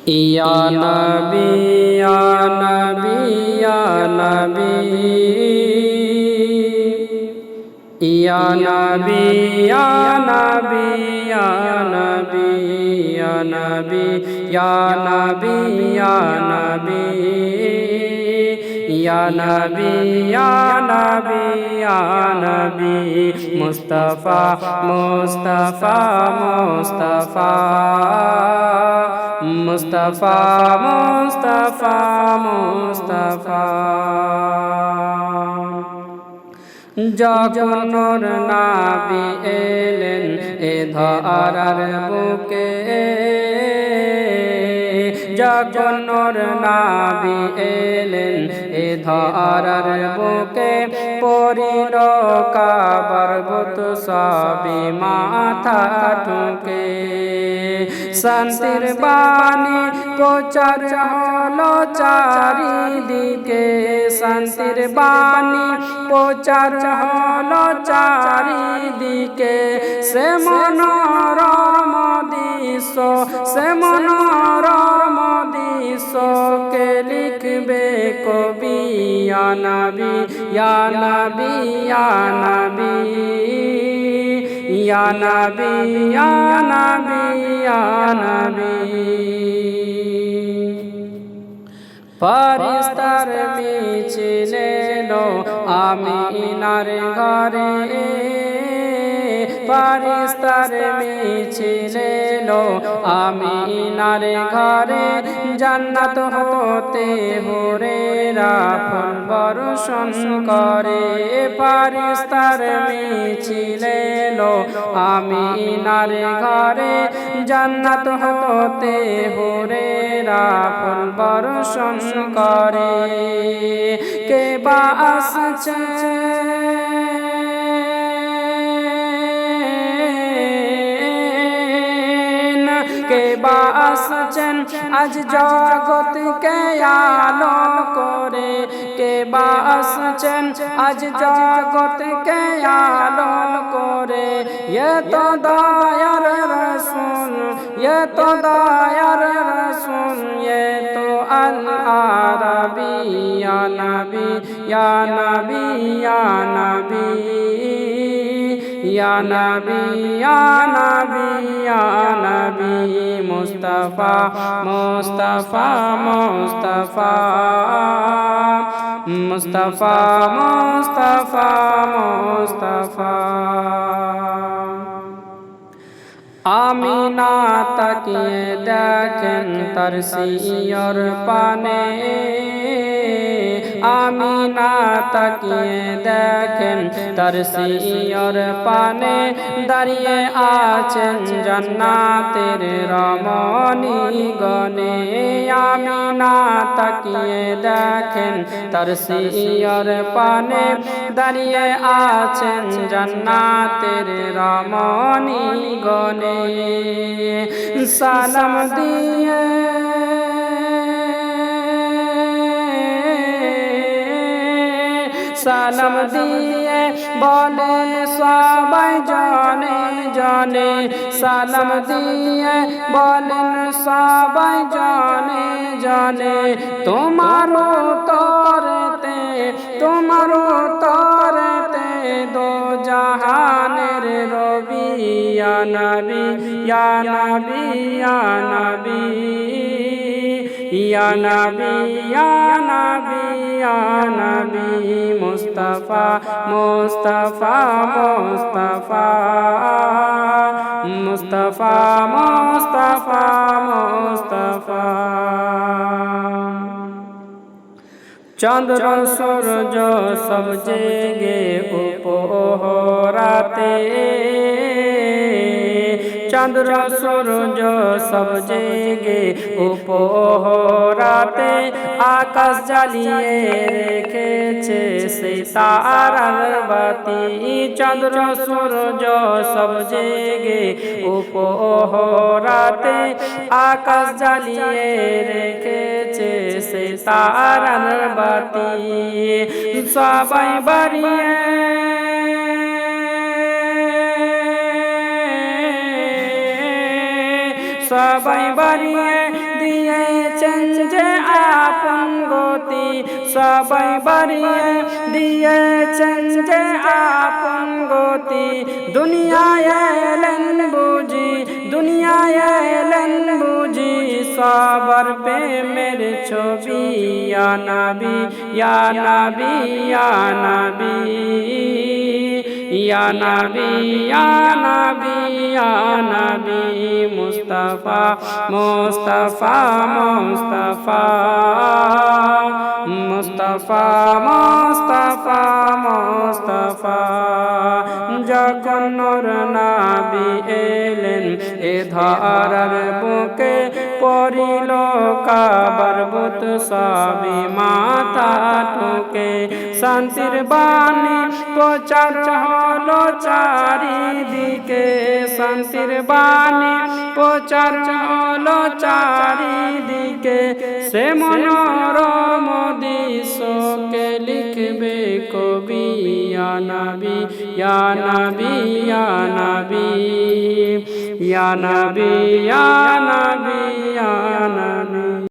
ইয়া নবী ইয়া নবী ইয়া নবী ইয়া নবী ইয়া নবী ইয়া নবী ইয়া নবী ইয়া নবী ইয়া নবী ইয়া নবী ইয়া নবী ইয়া নবী মুস্তাফা মুস্তাফা মুস্তাফা মুস্তাফা মুস্তাফা মুস্তাফা যখন নূর নবী এলেন এ ধরার বুকে যখন নূর নবী এলেন এ ধরার বুকে পড়িল কাবার বুত সবে মাথা ঠুকে শান্তির বাণী প্রচার হলো চারিদিকে শান্তির বাণী প্রচার হলো চারিদিকে সে মনোরম দৃশ্য সে মনোরম দৃশ্যকে লিখবে কবি ইয়া নবী ইয়া নবী ইয়া নবী ইয়া নবী ইয়া নবী ইয়া নবী ফেরেশতার মিছিল এলো আমিনার ঘরে ফেরেশতার মিছিল এলো আমিনার ঘরে জান্নাত হতে হুরেরা ফুল বর্ষণ করে ফেরেশতার মিছিল এলো আমিনার ঘরে জান্নাত হতে হুরেরা ফুল বর্ষণ করে কে বা আসছে কে বা আসছেন আজ জগৎকে আলো করে কে বা আসছেন আজ জগৎকে আলো করে ইয়ে তো দয়ার রাসূল ইয়ে তো দয়ার রাসূল ইয়ে তো আল আরবী ইয়া নবী ইয়া নবী ইয়া নবী ইয়া নবী ইয়া নবী ইয়া নবী মুস্তাফা মুস্তাফা মুস্তাফা মুস্তাফা মুস্তাফা মুস্তাফা আমিনা তাকিয়ে দেখেন তার সিয়র পানে আমিনা তাকিয়ে দেখেন তার সিয়র পানে দাঁড়িয়ে আছেন জান্নাতের রমণী গণে আমিনা তাকিয়ে দেখেন তার সিয়র পানে দাঁড়িয়ে আছেন জান্নাতের রমণী গণে সালাম দিয়ে সালাম দিয়ে বলে সবাই জনে জনে সালাম দিয়ে বলেন সবাই জনে জনে তোমারও তরেতে দো জাহানের রবি ইয়া নবী ইয়া নবী ইয়া নবী ইয়া নবী ইয়া নবী ইয়া নবী মুস্তাফা মুস্তাফা মুস্তাফা মুস্তাফা মুস্তাফা মুস্তাফা চন্দ্র সূর্য সব জেগে উপহরাতে চন্দ্র সূর্য সব জেগে উপহরাতে আকাশ জ্বালিয়ে রেখেছে সেই তারার বাতি চন্দ্র সূর্য সব জেগে উপহরাতে আকাশ জ্বালিয়ে রেখেছে সেই তারার বাতি সবাই বাড়িয়ে সবাই বাড়িয়ে দিয়ে সবাই বাড়িয়ে দিয়েছেন যে আপন গতি। দুনিয়ায় এলেন বুঝি, দুনিয়ায় এলেন বুঝি সবার প্রেমের ছবি। ইয়া নবী ইয়া নবী ইয়া নবী ইয়া নবী ইয়া নবী ইয়া নবী মুস্তাফা মুস্তাফা মুস্তাফা মুস্তাফা মুস্তাফা মুস্তাফা। যখন নূর নবী এলেন এ ধরার বুকে, পড়িল কাবার বুত সবই মাথা ঠুকে। শান্তির বাণী প্রচার হলো চারিদিকে, শান্তির বাণী প্রচার হলো চারিদিকে। সে মনোরম দৃশ্যকে লিখবে কবি। ইয়া নবী ইয়া নবী ইয়া নবী ইয়া নবী ইয়া নবী ইয়া নবী।